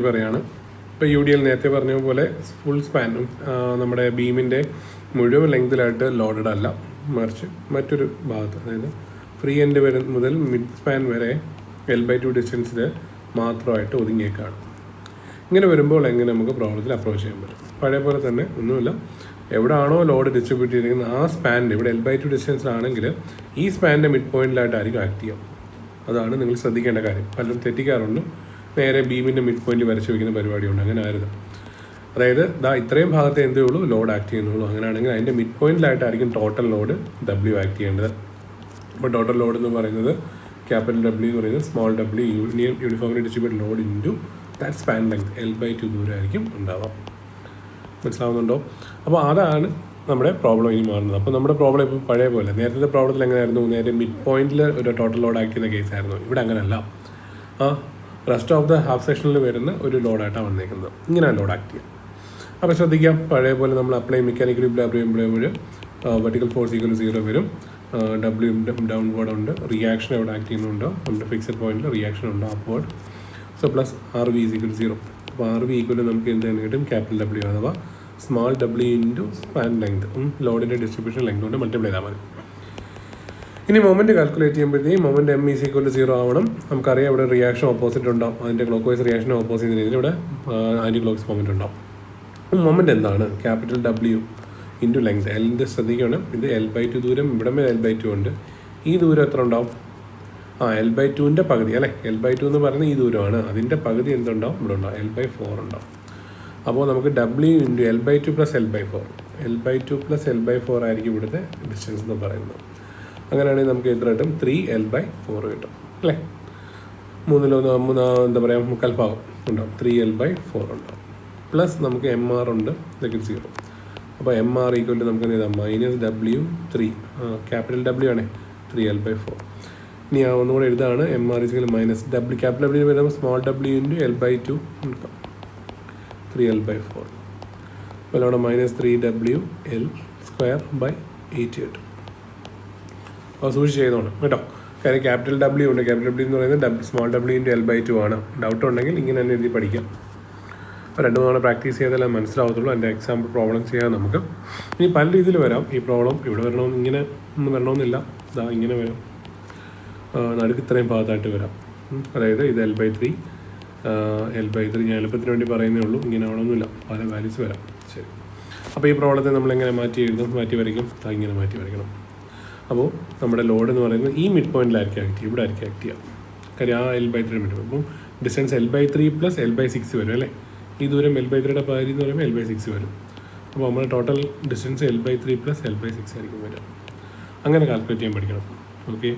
പറയുകയാണ്. ഇപ്പോൾ U D L നേരത്തെ പറഞ്ഞ പോലെ ഫുൾ സ്പാനും നമ്മുടെ ബീമിൻ്റെ മുഴുവൻ ലെങ്തിലായിട്ട് ലോഡഡ് അല്ല, മറിച്ച് മറ്റൊരു ഭാഗത്ത്, അതായത് ഫ്രീ എൻഡ് വരെ മുതൽ മിഡ് സ്പാൻ വരെ L/2 ഡിസ്റ്റൻസിൽ മാത്രമായിട്ട് ഒതുങ്ങിയേക്കാണ്. ഇങ്ങനെ വരുമ്പോൾ എങ്ങനെ നമുക്ക് പ്രോബ്ലത്തിൽ അപ്രോച്ച് ചെയ്യാൻ പറ്റും? പഴയ പോലെ തന്നെ ഒന്നുമില്ല, എവിടെയാണോ ലോഡ് ഡിസ്ട്രിബ്യൂട്ട് ചെയ്തിരിക്കുന്നത് ആ സ്പാനിൻ്റെ ഇവിടെ L/2 ഡിസ്റ്റൻസിലാണെങ്കിൽ ഈ സ്പാനിൻ്റെ മിഡ് പോയിന്റിലായിട്ടായിരിക്കും ആക്ട് ചെയ്യുക. അതാണ് നിങ്ങൾ ശ്രദ്ധിക്കേണ്ട കാര്യം. പലരും തെറ്റിക്കാറുണ്ട്, നേരെ ബീമിൻ്റെ മിഡ് പോയിന്റ് വരച്ച് വയ്ക്കുന്ന പരിപാടിയുണ്ട്. അങ്ങനെ ആയിരുന്നു. അതായത് ഇത്രയും ഭാഗത്തെ എന്തേ ഉള്ളൂ ലോഡ് ആക്ട് ചെയ്യുന്നുള്ളൂ. അങ്ങനെയാണെങ്കിൽ അതിൻ്റെ മിഡ് പോയിന്റിലായിട്ടായിരിക്കും ടോട്ടൽ ലോഡ് W ആക്ട് ചെയ്യേണ്ടത്. അപ്പോൾ ടോട്ടൽ ലോഡ് എന്ന് പറയുന്നത് ക്യാപിറ്റൽ W എന്ന് പറയുന്നത് small w uniformly distributed load into that span length L/2 ദൂരമായിരിക്കും ഉണ്ടാവാം. മനസ്സിലാവുന്നുണ്ടോ? അപ്പോൾ അതാണ് നമ്മുടെ പ്രോബ്ലം ഇനി മാറുന്നത്. അപ്പോൾ നമ്മുടെ പ്രോബ്ലം ഇപ്പോൾ പഴയ പോലെ, നേരത്തെ പ്രോബ്ലത്തിൽ എങ്ങനെയായിരുന്നു? നേരെ മിഡ് പോയിന്റിൽ ഒരു ടോട്ടൽ ലോഡ് ആക്ട് ചെയ്യുന്ന കേസായിരുന്നു. ഇവിടെ അങ്ങനെയല്ല, റെസ്റ്റ് ഓഫ് ദ ഹാഫ് സെക്ഷനിൽ വരുന്ന ഒരു ലോഡായിട്ടാണ് വന്നേക്കുന്നത്. ഇങ്ങനെയാണ് ലോഡ് ആക്ട് ചെയ്യുക. അപ്പോൾ ശ്രദ്ധിക്കാം, പഴയ പോലെ നമ്മൾ അപ്ലൈ മെക്കാനിക്കൽ ചെയ്യുമ്പോൾ വെർട്ടിക്കൽ ഫോഴ്സ് ഈക്വൽ 0 വരും. W ഡൗൺവേർഡ് ഉണ്ട്, റിയാക്ഷൻ എവിടെ ആക്ട് ചെയ്യുന്നുണ്ടോ നമ്മുടെ ഫിക്സഡ് പോയിന്റിൽ റിയാക്ഷൻ ഉണ്ടോ upward. So plus RV equal 0. അപ്പോൾ RV ഈക്വൽ നമുക്ക് എന്താണ് കിട്ടും? ക്യാപിറ്റൽ W അഥവാ small w into span length, ലോഡിൻ്റെ ഡിസ്ട്രിബ്യൂഷൻ ലെങ്ത് കൊണ്ട് മൾട്ടിപ്ലൈ ചെയ്താൽ മതി. ഇനി മൊമെൻറ്റ് കാൽക്കുലേറ്റ് ചെയ്യുമ്പോഴത്തേക്കും മൊമെൻറ്റ് M ഈസ് ഈക്വൽ 0 ആവണം. നമുക്കറിയാം ഇവിടെ റിയാക്ഷൻ ഓപ്പോസിറ്റ് ഉണ്ടാവും, അതിൻ്റെ ക്ലോക്ക് വൈസ് റിയാക്ഷൻ ഓപ്പോസിറ്റ് ചെയ്യുന്ന രീതിയിൽ ഇവിടെ ആൻറ്റി ക്ലോക്സ് മൊമെൻറ്റ് ഉണ്ടാവും. മൊമെൻറ്റ് എന്താണ്? Capital W into length. എല്ലിൻ്റെ ശ്രദ്ധിക്കണം, ഇത് L/2 ദൂരം, ഇവിടെ മേൽ L/2 ഉണ്ട്. ഈ ദൂരം എത്ര ഉണ്ടാവും? L/2ൻ്റെ പകുതി അല്ലേ? L/2 എന്ന് പറയുന്നത് ഈ ദൂരമാണ്, അതിൻ്റെ പകുതി എന്തുണ്ടാവും? ഇവിടെ ഉണ്ടാവും, L/4 ഉണ്ടാവും. അപ്പോൾ നമുക്ക് W into L/2 plus L/4, L/2 plus L/4 ആയിരിക്കും ഇവിടുത്തെ ഡിസ്റ്റൻസ് എന്ന് പറയുന്നത്. അങ്ങനെയാണെങ്കിൽ നമുക്ക് എത്ര കിട്ടും? 3L/4 കിട്ടും അല്ലേ? എന്താ പറയുക, മുക്കാൽ ഭാഗം ഉണ്ടാവും, 3L/4 ഉണ്ടാവും. പ്ലസ് നമുക്ക് MR ഉണ്ട്, ഇതൊക്കെ 0. അപ്പോൾ MR ഈക്വൽ നമുക്ക് എന്ത് ചെയ്താൽ -W3, ക്യാപിറ്റൽ W ആണേ, 3L/4. ഇനി ഒന്നുകൂടെ എഴുതാണ്, MR equal -W, capital W വരുമ്പോൾ സ്മോൾ w ഇൻറ്റു L/2 എടുക്കാം, 3L/4. അപ്പോൾ അവിടെ -3WL²/8 കിട്ടും. അപ്പോൾ സൂക്ഷിച്ച് ചെയ്തോണം കേട്ടോ. കാര്യം ക്യാപിറ്റൽ W ഉണ്ട്, ക്യാപിറ്റൽ W എന്ന് പറയുന്നത് സ്മോൾ w ഇൻറ്റു L/2 ആണ്. ഡൗട്ട് ഉണ്ടെങ്കിൽ ഇങ്ങനെ തന്നെ എഴുതി പഠിക്കാം. അപ്പോൾ 2 തവണ പ്രാക്ടീസ് ചെയ്താലേ മനസ്സിലാവത്തുള്ളൂ. എൻ്റെ എക്സാമ്പിൾ പ്രോബ്ലം ചെയ്യാം നമുക്ക്. ഇനി പല രീതിയിൽ വരാം ഈ പ്രോബ്ലം. ഇവിടെ വരണമെന്ന് ഇങ്ങനെ ഒന്നും വരണമെന്നില്ല, ഇങ്ങനെ വരാം, നടുക്ക് ഇത്രയും ഭാഗത്തായിട്ട് വരാം. അതായത് ഇത് L/3 ഞാൻ എളുപ്പത്തിന് വേണ്ടി പറയുന്നേ ഉള്ളൂ, ഇങ്ങനെ ആവണമെന്നില്ല, പല വാല്യൂസ് വരാം. ശരി, അപ്പോൾ ഈ പ്രോബ്ലത്തെ നമ്മളെങ്ങനെ മാറ്റി എഴുതും, മാറ്റി വരയ്ക്കും, ഇങ്ങനെ മാറ്റി വരയ്ക്കണം. അപ്പോൾ നമ്മുടെ ലോഡ് എന്ന് പറയുന്നത് ഈ മിഡ് പോയിന്റിലായിരിക്കും ആക്ട് ചെയ്യുക, ഇവിടെ ആയിരിക്കും ആക്ട് ചെയ്യുക. കാര്യം L/3 മിഡ്, അപ്പം ഡിസ്റ്റൻസ് L/3 പ്ലസ് L/6 വരും അല്ലേ? ഈ ദൂരം L/3യുടെ പകുതി എന്ന് പറയുമ്പോൾ L/6 വരും. അപ്പോൾ നമ്മുടെ total distance L/3 plus L/6 ആയിരിക്കും വരിക. അങ്ങനെ കാൽക്കുലേറ്റ് ചെയ്യാൻ പഠിക്കണം. ഓക്കെ.